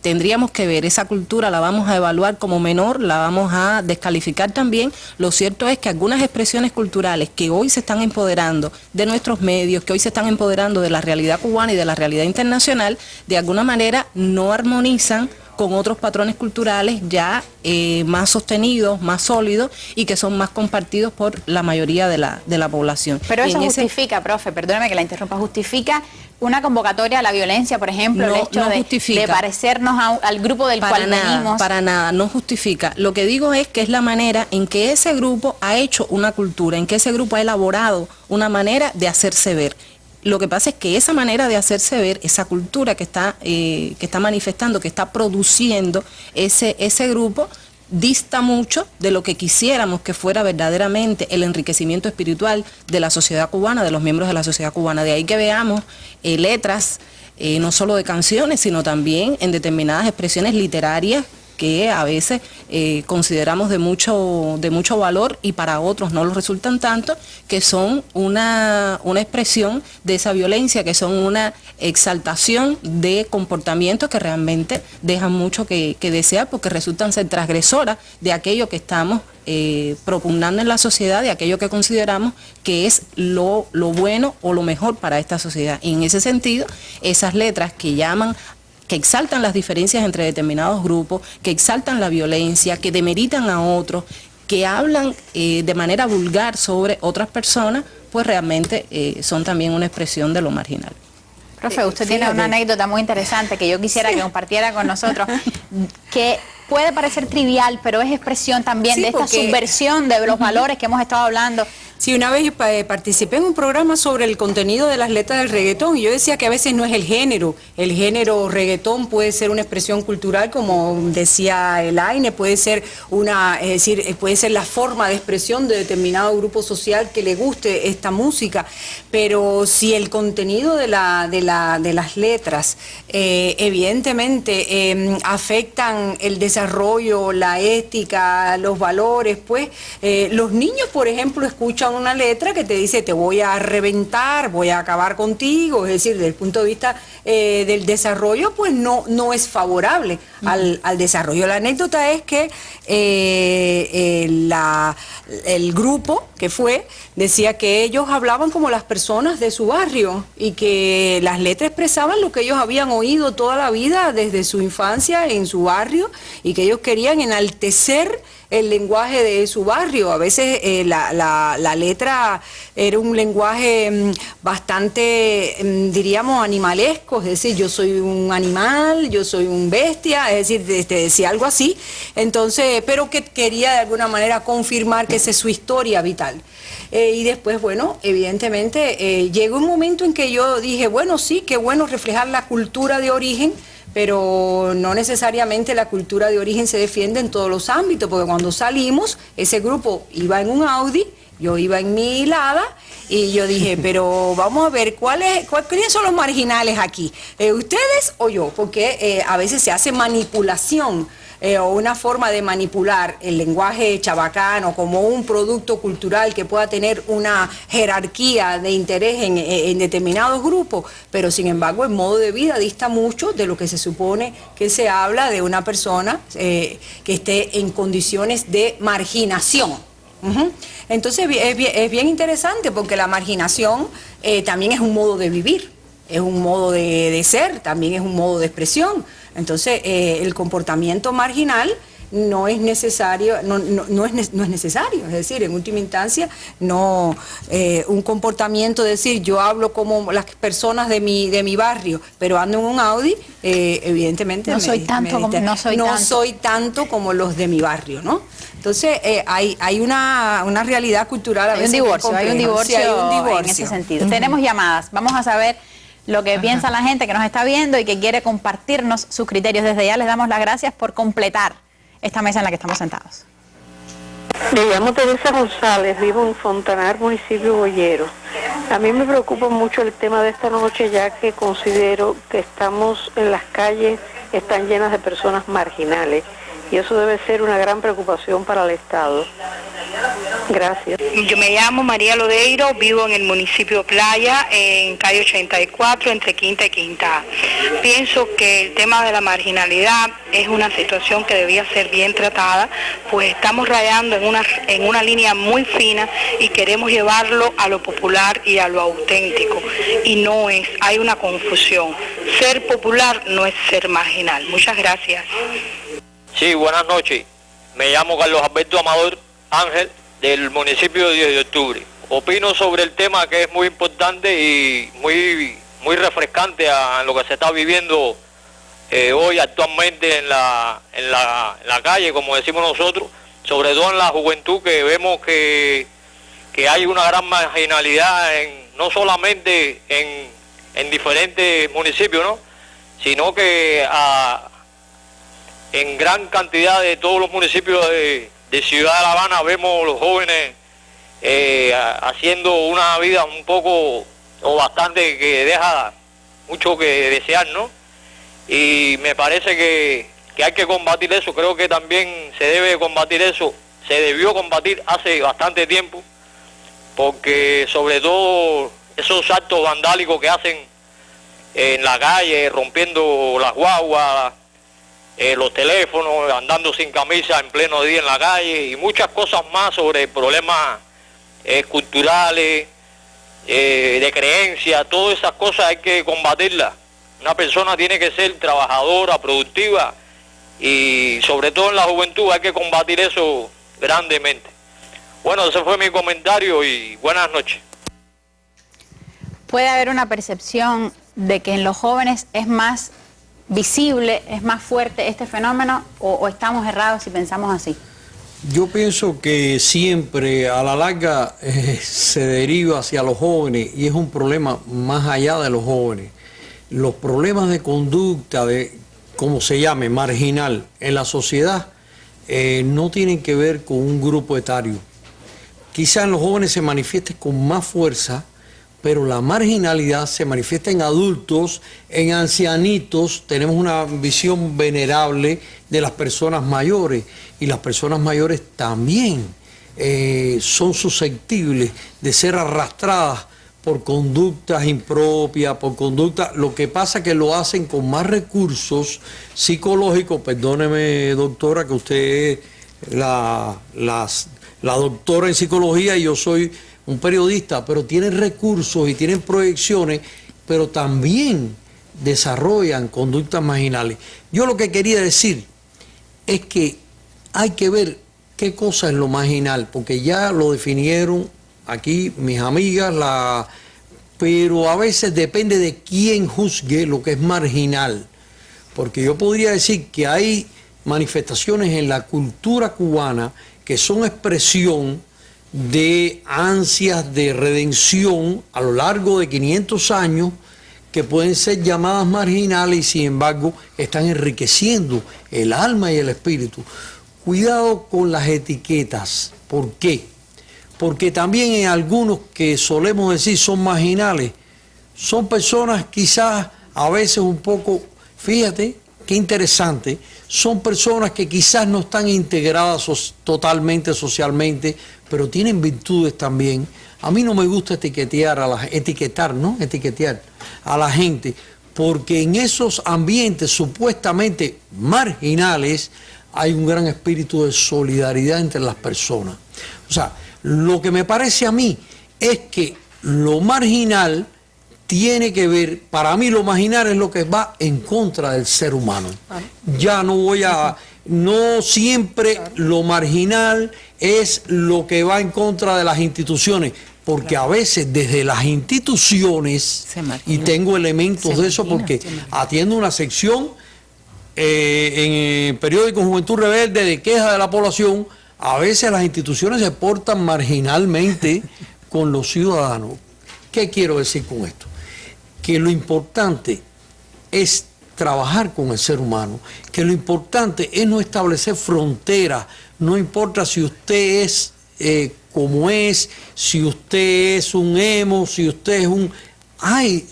tendríamos que ver esa cultura, la vamos a evaluar como menor, la vamos a descalificar también. Lo cierto es que algunas expresiones culturales que hoy se están empoderando de nuestros medios, que hoy se están empoderando de la realidad cubana y de la realidad internacional, de alguna manera no armonizan con otros patrones culturales ya más sostenidos, más sólidos y que son más compartidos por la mayoría de la población. Pero eso justifica, profe, perdóneme que la interrumpa, justifica una convocatoria a la violencia, por ejemplo, el hecho de parecernos al grupo del cual venimos. Para nada, no justifica. Lo que digo es que es la manera en que ese grupo ha hecho una cultura, en que ese grupo ha elaborado una manera de hacerse ver. Lo que pasa es que esa manera de hacerse ver, esa cultura que está manifestando, que está produciendo ese grupo, dista mucho de lo que quisiéramos que fuera verdaderamente el enriquecimiento espiritual de la sociedad cubana, de los miembros de la sociedad cubana. De ahí que veamos letras, no solo de canciones, sino también en determinadas expresiones literarias que a veces consideramos de mucho valor y para otros no lo resultan tanto, que son una expresión de esa violencia, que son una exaltación de comportamientos que realmente dejan mucho que desear, porque resultan ser transgresoras de aquello que estamos propugnando en la sociedad, de aquello que consideramos que es lo bueno o lo mejor para esta sociedad. Y en ese sentido, esas letras que exaltan las diferencias entre determinados grupos, que exaltan la violencia, que demeritan a otros, que hablan de manera vulgar sobre otras personas, pues realmente son también una expresión de lo marginal. Profe, usted tiene una anécdota muy interesante que yo quisiera que compartiera con nosotros, que puede parecer trivial, pero es expresión también de esta subversión de los valores que hemos estado hablando. Sí, una vez participé en un programa sobre el contenido de las letras del reggaetón y yo decía que a veces no es el género reggaetón puede ser una expresión cultural, como decía Elaine, puede ser puede ser la forma de expresión de determinado grupo social que le guste esta música, pero si el contenido de las letras evidentemente afectan el desarrollo, la ética, los valores, pues los niños, por ejemplo, escuchan una letra que te dice te voy a reventar, voy a acabar contigo, es decir, desde el punto de vista del desarrollo, pues no es favorable al desarrollo. La anécdota es que el grupo que decía que ellos hablaban como las personas de su barrio y que las letras expresaban lo que ellos habían oído toda la vida desde su infancia en su barrio y que ellos querían enaltecer el lenguaje de su barrio. A veces la letra era un lenguaje bastante, diríamos, animalesco, es decir, yo soy un animal, yo soy un bestia, es decir, te decía algo así, entonces, pero que quería de alguna manera confirmar que esa es su historia vital. Y después, bueno, evidentemente llegó un momento en que yo dije, bueno, sí, qué bueno reflejar la cultura de origen, pero no necesariamente la cultura de origen se defiende en todos los ámbitos, porque cuando salimos, ese grupo iba en un Audi, yo iba en mi Lada, y yo dije, pero vamos a ver, ¿quiénes son los marginales aquí? ¿Ustedes o yo? Porque a veces se hace manipulación, o una forma de manipular el lenguaje chabacano como un producto cultural que pueda tener una jerarquía de interés en determinados grupos, pero sin embargo el modo de vida dista mucho de lo que se supone que se habla de una persona que esté en condiciones de marginación. Entonces es bien interesante porque la marginación también es un modo de vivir, es un modo de ser, también es un modo de expresión. Entonces, el comportamiento marginal no es necesario, no es necesario, es decir, en última instancia, un comportamiento, es decir, yo hablo como las personas de mi barrio, pero ando en un Audi, evidentemente no soy tanto como los de mi barrio, ¿no? Entonces, hay una realidad cultural a veces. Hay un divorcio en ese sentido. Tenemos llamadas, vamos a saber lo que piensa la gente que nos está viendo y que quiere compartirnos sus criterios. Desde ya les damos las gracias por completar esta mesa en la que estamos sentados. Me llamo Teresa González, vivo en Fontanar, municipio Boyero. A mí me preocupa mucho el tema de esta noche, ya que considero que estamos en las calles, están llenas de personas marginales, y eso debe ser una gran preocupación para el Estado. Gracias. Yo me llamo María Lodeiro, vivo en el municipio Playa, en calle 84, entre Quinta y Quinta. Pienso que el tema de la marginalidad es una situación que debía ser bien tratada, pues estamos rayando en una línea muy fina y queremos llevarlo a lo popular y a lo auténtico. Y no es, hay una confusión. Ser popular no es ser marginal. Muchas gracias. Sí, buenas noches. Me llamo Carlos Alberto Amador Ángel, del municipio de 10 de octubre. Opino sobre el tema que es muy importante y muy refrescante a lo que se está viviendo hoy actualmente en la calle, como decimos nosotros, sobre todo en la juventud, que vemos que hay una gran marginalidad no solamente en diferentes municipios, ¿no?, sino que en gran cantidad de todos los municipios de Ciudad de La Habana vemos los jóvenes haciendo una vida un poco o bastante que deja mucho que desear, ¿no? Y me parece que hay que combatir eso. Creo que también se debe combatir eso, se debió combatir hace bastante tiempo, porque sobre todo esos actos vandálicos que hacen en la calle, rompiendo las guaguas, los teléfonos, andando sin camisa en pleno día en la calle y muchas cosas más sobre problemas culturales, de creencia, todas esas cosas hay que combatirlas. Una persona tiene que ser trabajadora, productiva y sobre todo en la juventud hay que combatir eso grandemente. Bueno, ese fue mi comentario y buenas noches. Puede haber una percepción de que en los jóvenes es más visible, es más fuerte este fenómeno, o estamos errados si pensamos así? Yo pienso que siempre a la larga se deriva hacia los jóvenes y es un problema más allá de los jóvenes. Los problemas de conducta, de como se llame, marginal en la sociedad, no tienen que ver con un grupo etario. Quizá en los jóvenes se manifieste con más fuerza, pero la marginalidad se manifiesta en adultos, en ancianitos. Tenemos una visión venerable de las personas mayores, y las personas mayores también son susceptibles de ser arrastradas por conductas impropias, por conductas. Lo que pasa es que lo hacen con más recursos psicológicos. Perdóneme, doctora, que usted es la doctora en psicología y yo soy un periodista, pero tienen recursos y tienen proyecciones, pero también desarrollan conductas marginales. Yo lo que quería decir es que hay que ver qué cosa es lo marginal, porque ya lo definieron aquí mis amigas, pero a veces depende de quién juzgue lo que es marginal, porque yo podría decir que hay manifestaciones en la cultura cubana que son expresión de ansias de redención a lo largo de 500 años, que pueden ser llamadas marginales y sin embargo están enriqueciendo el alma y el espíritu. Cuidado con las etiquetas. ¿Por qué? Porque también en algunos que solemos decir son marginales, son personas quizás a veces un poco, fíjate qué interesante, son personas que quizás no están integradas totalmente socialmente, pero tienen virtudes también. A mí no me gusta etiquetar a la gente, porque en esos ambientes supuestamente marginales hay un gran espíritu de solidaridad entre las personas. O sea, lo que me parece a mí es que lo marginal tiene que ver, para mí lo marginal es lo que va en contra del ser humano. Ya no siempre lo marginal es lo que va en contra de las instituciones, porque a veces desde las instituciones, y tengo elementos de eso porque atiendo una sección en el periódico Juventud Rebelde de quejas de la población, a veces las instituciones se portan marginalmente con los ciudadanos. ¿Qué quiero decir con esto? Que lo importante es trabajar con el ser humano, que lo importante es no establecer fronteras, no importa si usted es como es, si usted es un emo, si usted es un... Ahí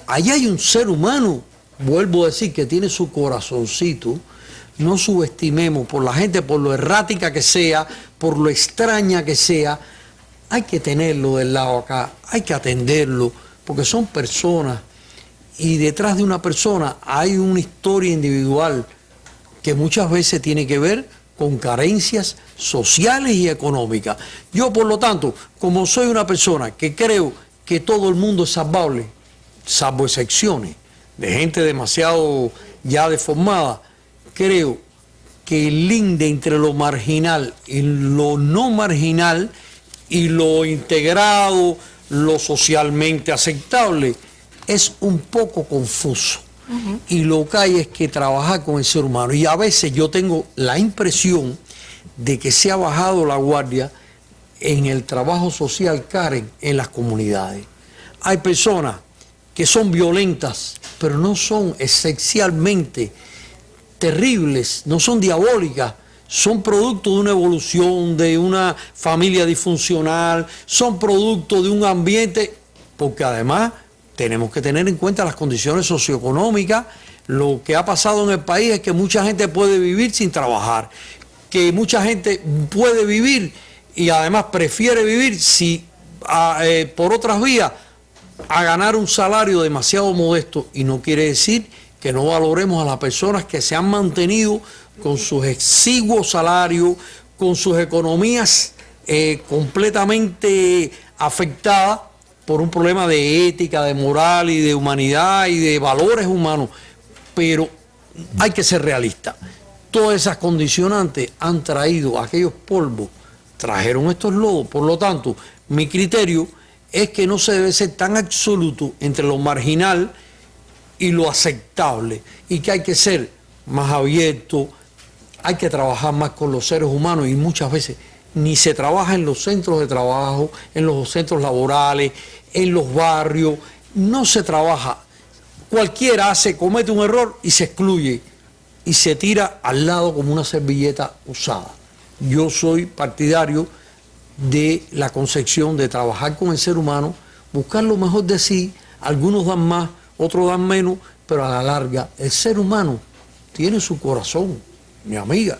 hay un ser humano, vuelvo a decir, que tiene su corazoncito. No subestimemos por la gente, por lo errática que sea, por lo extraña que sea, hay que tenerlo del lado acá, hay que atenderlo, porque son personas y detrás de una persona hay una historia individual que muchas veces tiene que ver con carencias sociales y económicas. Yo, por lo tanto, como soy una persona que creo que todo el mundo es salvable, salvo excepciones de gente demasiado ya deformada, creo que el linde entre lo marginal y lo no marginal y lo integrado, lo socialmente aceptable, es un poco confuso. Y lo que hay es que trabajar con el ser humano. Y a veces yo tengo la impresión de que se ha bajado la guardia en el trabajo social, Karen, en las comunidades. Hay personas que son violentas, pero no son esencialmente terribles, no son diabólicas, son producto de una evolución, de una familia disfuncional, son producto de un ambiente, porque además tenemos que tener en cuenta las condiciones socioeconómicas. Lo que ha pasado en el país es que mucha gente puede vivir sin trabajar, que mucha gente puede vivir y además prefiere vivir por otras vías a ganar un salario demasiado modesto, y no quiere decir que no valoremos a las personas que se han mantenido con sus exiguos salarios, con sus economías completamente afectadas por un problema de ética, de moral y de humanidad y de valores humanos. Pero hay que ser realistas. Todas esas condicionantes han traído aquellos polvos, trajeron estos lodos. Por lo tanto, mi criterio es que no se debe ser tan absoluto entre lo marginal y lo aceptable, y que hay que ser más abierto, hay que trabajar más con los seres humanos, y muchas veces ni se trabaja en los centros de trabajo, en los centros laborales, en los barrios, no se trabaja. Cualquiera comete un error y se excluye y se tira al lado como una servilleta usada. Yo soy partidario de la concepción de trabajar con el ser humano, buscar lo mejor de sí. Algunos dan más, otros dan menos, pero a la larga el ser humano tiene su corazón, mi amiga.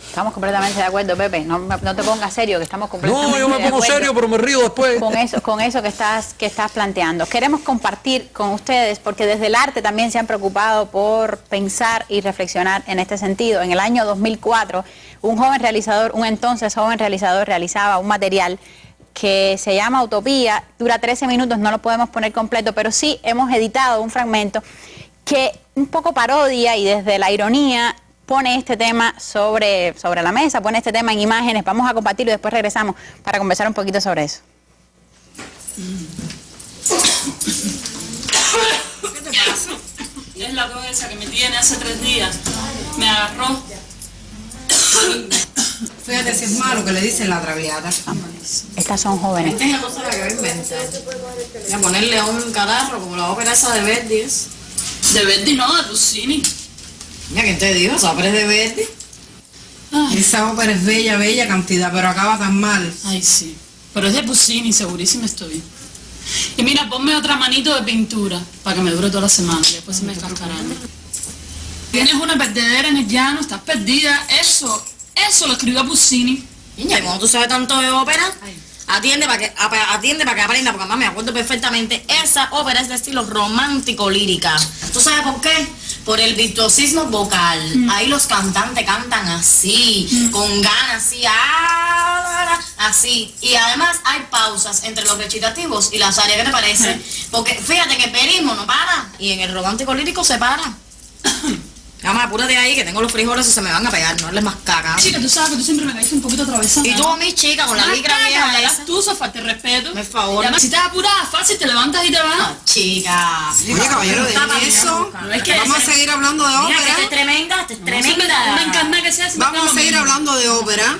Estamos completamente de acuerdo, Pepe. No te pongas serio, que estamos completamente de acuerdo. No, yo me pongo serio, pero me río después. Con eso que estás planteando. Queremos compartir con ustedes, porque desde el arte también se han preocupado por pensar y reflexionar en este sentido. En el año 2004, un entonces joven realizador, realizaba un material que se llama Utopía. Dura 13 minutos, no lo podemos poner completo, pero sí hemos editado un fragmento que un poco parodia y desde la ironía pone este tema sobre la mesa, pone este tema en imágenes. Vamos a compartirlo y después regresamos para conversar un poquito sobre eso. ¿Qué te pasa? Es la cabeza que me tiene hace 3 días. Me agarró. Fíjate si es malo que le dicen la traviata. Estas son jóvenes. Esta es la cosa que voy a inventar. Voy a ponerle a un catarro como la ópera esa de Verdi. De Verdi no, de Puccini. Mira, ¿quién te dijo? ¿Esa ópera es de Verdi? Esa ópera es bella, bella cantidad, pero acaba tan mal. Ay, sí. Pero es de Puccini, segurísimo estoy. Y mira, ponme otra manito de pintura para que me dure toda la semana y después se me escascarán. Tienes una perdedera en el llano, estás perdida. Eso lo escribió Puccini. Niña, ¿cómo tú sabes tanto de ópera? Atiende para que aprenda, porque además me acuerdo perfectamente. Esa ópera es de estilo romántico lírica. ¿Tú sabes por qué? Por el virtuosismo vocal. Ahí los cantantes cantan así, con ganas, así. Y además hay pausas entre los recitativos y las áreas. ¿Qué te parece? Porque fíjate que el perismo no para y en el romántico lírico se para. Vamos, apúrate ahí que tengo los frijoles y se me van a pegar, no les más caca. Chica, tú sabes que tú siempre me caíste un poquito atravesada. Y tú a mi chica con la licra vieja esa. Tú, falta de respeto. Por favor. Y además, si estás apurada, fácil, te levantas y te vas. No, chica. Oye, caballero, de eso. Vamos a seguir hablando de ópera. Mira, que te tremenda, Una encarnada que sea. Vamos a seguir hablando de ópera.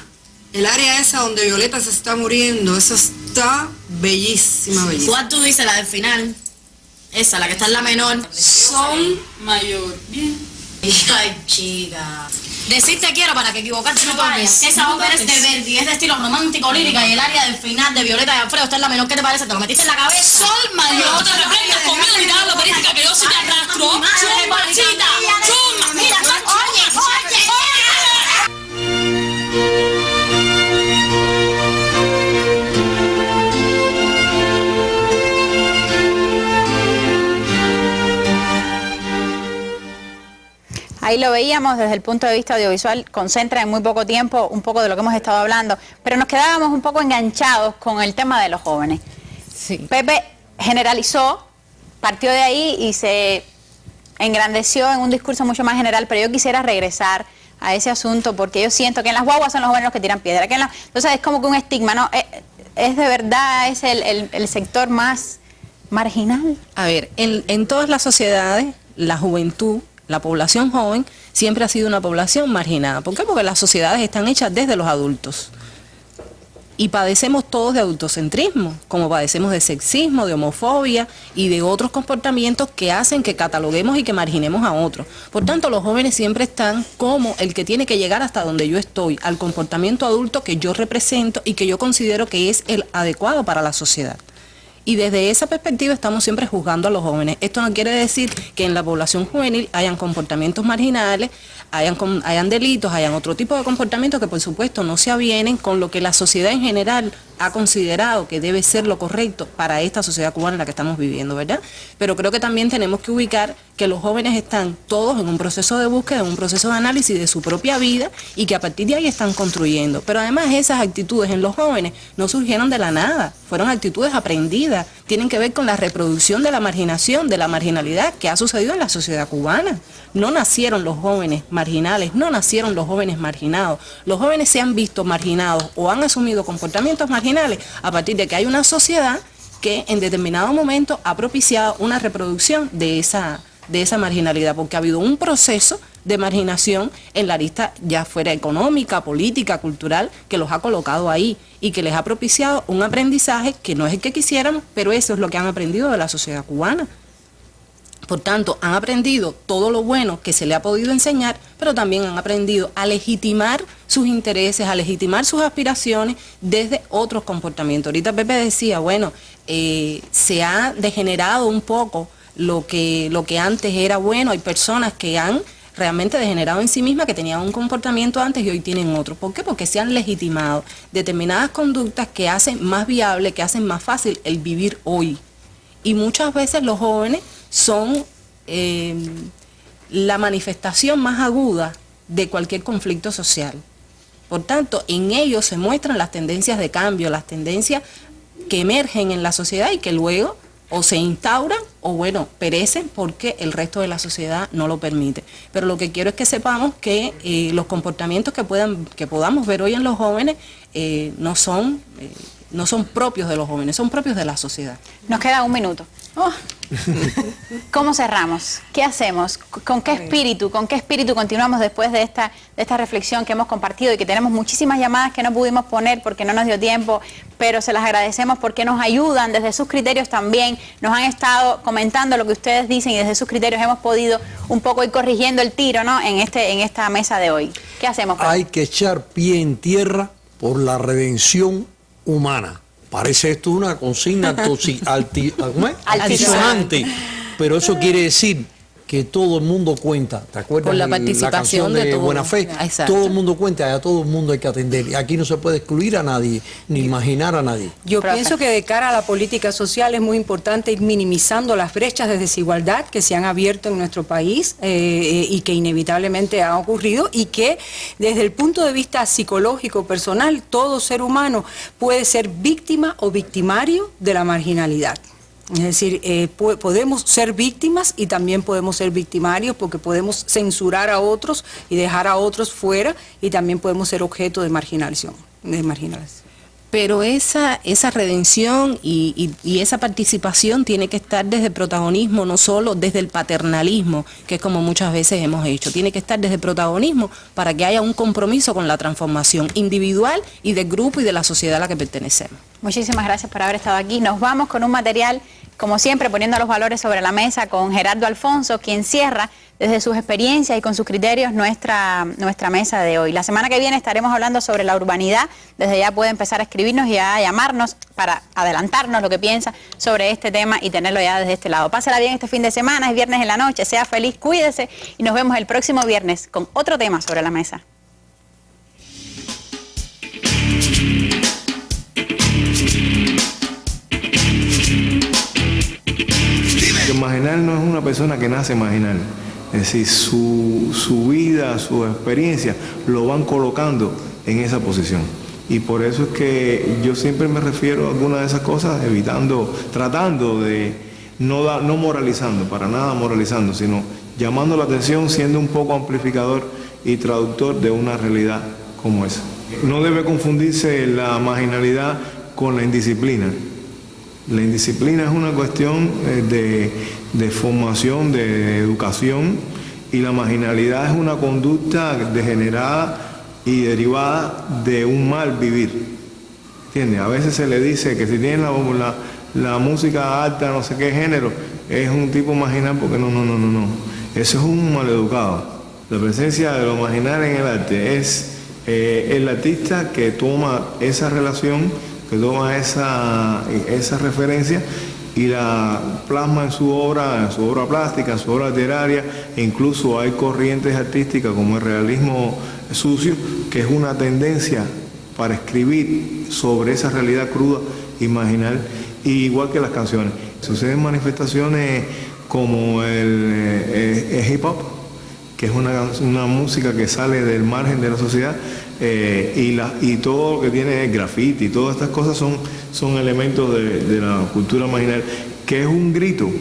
El área esa donde Violeta se está muriendo, esa está bellísima, bellísima. ¿Cuál tú dices, la del final? Esa, la que está en la menor. Sol mayor. Bien. Ay, chica. Decirte quiero para que equivocarte no vayas. Esa ópera es de Verdi, es de estilo romántico lírica y el área del final de Violeta y Alfredo está en la menor. ¿Qué te parece? ¿Te lo metiste en la cabeza? Sol mayor, te reprendas conmigo y mirada la operística que yo sí te arrastro. Chumbachita, chumba. Mira, oye. Ahí lo veíamos desde el punto de vista audiovisual, concentra en muy poco tiempo un poco de lo que hemos estado hablando, pero nos quedábamos un poco enganchados con el tema de los jóvenes. Sí. Pepe generalizó, partió de ahí y se engrandeció en un discurso mucho más general, pero yo quisiera regresar a ese asunto porque yo siento que en las guaguas son los jóvenes los que tiran piedra. Entonces es como que un estigma, ¿no? Es de verdad, es el sector más marginal. A ver, en todas las sociedades, la juventud, la población joven siempre ha sido una población marginada. ¿Por qué? Porque las sociedades están hechas desde los adultos. Y padecemos todos de adultocentrismo, como padecemos de sexismo, de homofobia y de otros comportamientos que hacen que cataloguemos y que marginemos a otros. Por tanto, los jóvenes siempre están como el que tiene que llegar hasta donde yo estoy, al comportamiento adulto que yo represento y que yo considero que es el adecuado para la sociedad. Y desde esa perspectiva estamos siempre juzgando a los jóvenes. Esto no quiere decir que en la población juvenil hayan comportamientos marginales, hayan delitos, hayan otro tipo de comportamientos que por supuesto no se avienen con lo que la sociedad en general ha considerado que debe ser lo correcto para esta sociedad cubana en la que estamos viviendo, ¿verdad? Pero creo que también tenemos que ubicar que los jóvenes están todos en un proceso de búsqueda, en un proceso de análisis de su propia vida y que a partir de ahí están construyendo. Pero además esas actitudes en los jóvenes no surgieron de la nada, fueron actitudes aprendidas, tienen que ver con la reproducción de la marginación, de la marginalidad que ha sucedido en la sociedad cubana. No nacieron los jóvenes marginales, no nacieron los jóvenes marginados. Los jóvenes se han visto marginados o han asumido comportamientos marginales a partir de que hay una sociedad que en determinado momento ha propiciado una reproducción de esa de esa marginalidad, porque ha habido un proceso de marginación en la arista ya fuera económica, política, cultural, que los ha colocado ahí y que les ha propiciado un aprendizaje que no es el que quisiéramos, pero eso es lo que han aprendido de la sociedad cubana. Por tanto, han aprendido todo lo bueno que se le ha podido enseñar, pero también han aprendido a legitimar sus intereses, a legitimar sus aspiraciones desde otros comportamientos. Ahorita Pepe decía, bueno, se ha degenerado un poco lo que antes era bueno. Hay personas que han realmente degenerado en sí mismas, que tenían un comportamiento antes y hoy tienen otro. ¿Por qué? Porque se han legitimado determinadas conductas que hacen más viable, que hacen más fácil el vivir hoy. Y muchas veces los jóvenes son la manifestación más aguda de cualquier conflicto social. Por tanto, en ellos se muestran las tendencias de cambio, las tendencias que emergen en la sociedad y que luego o se instauran o bueno, perecen porque el resto de la sociedad no lo permite. Pero lo que quiero es que sepamos que los comportamientos que podamos ver hoy en los jóvenes no son propios de los jóvenes, son propios de la sociedad. Nos queda un minuto. ¿Cómo cerramos? ¿Qué hacemos? ¿Con qué espíritu continuamos después de esta reflexión que hemos compartido y que tenemos muchísimas llamadas que no pudimos poner porque no nos dio tiempo, pero se las agradecemos porque nos ayudan desde sus criterios también, nos han estado comentando lo que ustedes dicen y desde sus criterios hemos podido un poco ir corrigiendo el tiro, ¿no? en esta mesa de hoy. ¿Qué hacemos? Hay que echar pie en tierra por la redención humana. Parece esto una consigna altisonante, pero eso quiere decir que todo el mundo cuenta. ¿Te acuerdas? Con la participación canción de todo. Buena Fe. Exacto. Todo el mundo cuenta y a todo el mundo hay que atender. Y aquí no se puede excluir a nadie, ni imaginar a nadie. Yo pienso que de cara a la política social es muy importante ir minimizando las brechas de desigualdad que se han abierto en nuestro país y que inevitablemente han ocurrido, y que desde el punto de vista psicológico, personal, todo ser humano puede ser víctima o victimario de la marginalidad. Es decir, podemos ser víctimas y también podemos ser victimarios, porque podemos censurar a otros y dejar a otros fuera, y también podemos ser objeto de marginalización. Pero esa redención y esa participación tiene que estar desde el protagonismo, no solo desde el paternalismo, que es como muchas veces hemos hecho. Tiene que estar desde el protagonismo para que haya un compromiso con la transformación individual y del grupo y de la sociedad a la que pertenecemos. Muchísimas gracias por haber estado aquí. Nos vamos con un material, como siempre, poniendo los valores sobre la mesa con Gerardo Alfonso, quien cierra desde sus experiencias y con sus criterios nuestra mesa de hoy. La semana que viene estaremos hablando sobre la urbanidad. Desde ya puede empezar a escribirnos y a llamarnos para adelantarnos lo que piensa sobre este tema y tenerlo ya desde este lado. Pásala bien este fin de semana, es viernes en la noche, sea feliz, cuídese y nos vemos el próximo viernes con otro tema sobre la mesa. El marginal no es una persona que nace marginal, es decir, su vida, su experiencia lo van colocando en esa posición. Y por eso es que yo siempre me refiero a algunas de esas cosas, tratando de, no moralizando, para nada moralizando, sino llamando la atención, siendo un poco amplificador y traductor de una realidad como esa. No debe confundirse la marginalidad con la indisciplina. La indisciplina es una cuestión de formación, de educación, y la marginalidad es una conducta degenerada y derivada de un mal vivir. ¿Entiendes? A veces se le dice que si tiene la música alta, no sé qué género, es un tipo marginal, porque no. Eso es un maleducado. La presencia de lo marginal en el arte es el artista que toma esa relación, que toma esa referencia y la plasma en su obra plástica, en su obra literaria, e incluso hay corrientes artísticas como el realismo sucio, que es una tendencia para escribir sobre esa realidad cruda y marginal, igual que las canciones. Suceden manifestaciones como el hip hop, que es una música que sale del margen de la sociedad, y todo lo que tiene el graffiti, todas estas cosas son elementos de la cultura marginal, que es un grito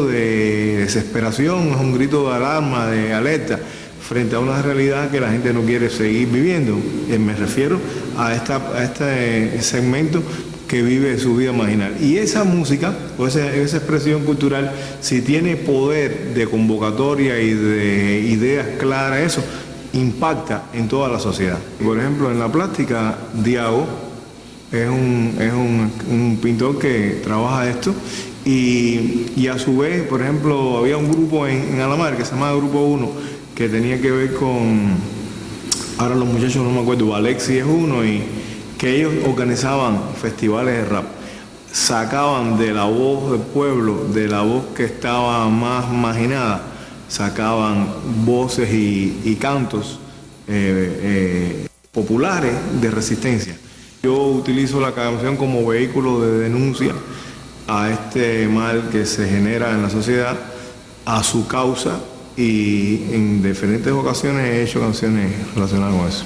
de desesperación, es un grito de alarma, de alerta, frente a una realidad que la gente no quiere seguir viviendo. Me refiero a este segmento que vive su vida marginal. Y esa música, o esa expresión cultural, si tiene poder de convocatoria y de ideas claras, eso impacta en toda la sociedad. Por ejemplo, en la plástica, Diago es un pintor que trabaja esto y a su vez, por ejemplo, había un grupo en Alamar que se llamaba Grupo 1 que tenía que ver con, ahora los muchachos no me acuerdo, Alexi es uno, y que ellos organizaban festivales de rap, sacaban de la voz del pueblo, de la voz que estaba más marginada, sacaban voces y cantos populares de resistencia. Yo utilizo la canción como vehículo de denuncia a este mal que se genera en la sociedad, a su causa, y en diferentes ocasiones he hecho canciones relacionadas con eso.